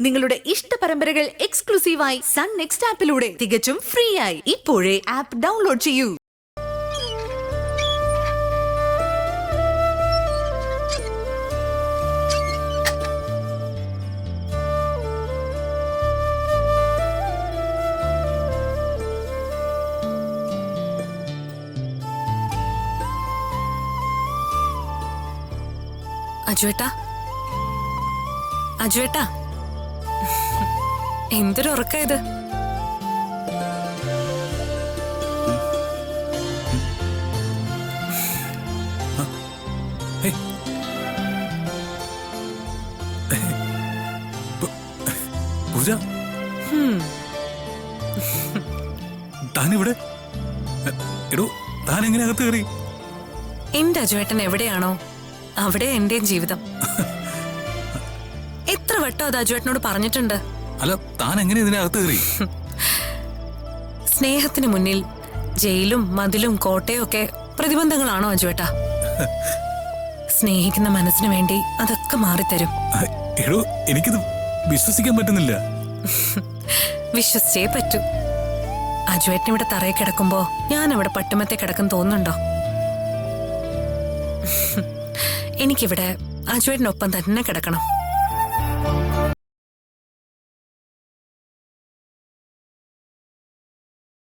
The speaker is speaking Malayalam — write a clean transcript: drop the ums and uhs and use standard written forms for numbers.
നിങ്ങളുടെ ഇഷ്ട പരമ്പരകൾ എക്സ്ക്ലൂസീവായി സൺ നെക്സ്റ്റ് ആപ്പിലൂടെ തികച്ചും ഫ്രീ ആയി ഇപ്പോഴേ ആപ്പ് ഡൗൺലോഡ് ചെയ്യൂ. അജുവേട്ടാ, അജുവേട്ടാ, എന്തൊരു ഉറക്ക ഇത്? പൂജ, താനിവിടെ? എടോ, താൻ എങ്ങനെ അകത്ത് കയറി? എന്റെ അജുവേട്ടൻ എവിടെയാണോ അവിടെ എന്റെയും ജീവിതം. എത്ര വട്ടം അത് അജുവേട്ടനോട് പറഞ്ഞിട്ടുണ്ട്. അല്ല, താൻ എങ്ങനെ ഇതിനകത്ത് കയറി? സ്നേഹത്തിന് മുന്നിൽ ജയിലും മതിലും കോട്ടയും ഒക്കെ പ്രതിബന്ധങ്ങളാണോ അജുവേട്ടാ? സ്നേഹിക്കുന്ന മനസ്സിന് വേണ്ടി അതൊക്കെ മാറിത്തരും. എടോ, എനിക്കിത് വിശ്വസിക്കാൻ പറ്റുന്നില്ല. വിശ്വസിച്ചേ പറ്റൂ. അജുവേട്ടൻ ഇവിടെ തറയിൽ കിടക്കുമ്പോ ഞാൻ അവിടെ പട്ടുമത്തെ കിടക്കും തോന്നുന്നുണ്ടോ? എനിക്കിവിടെ അജുവേട്ടനൊപ്പം തന്നെ കിടക്കണം.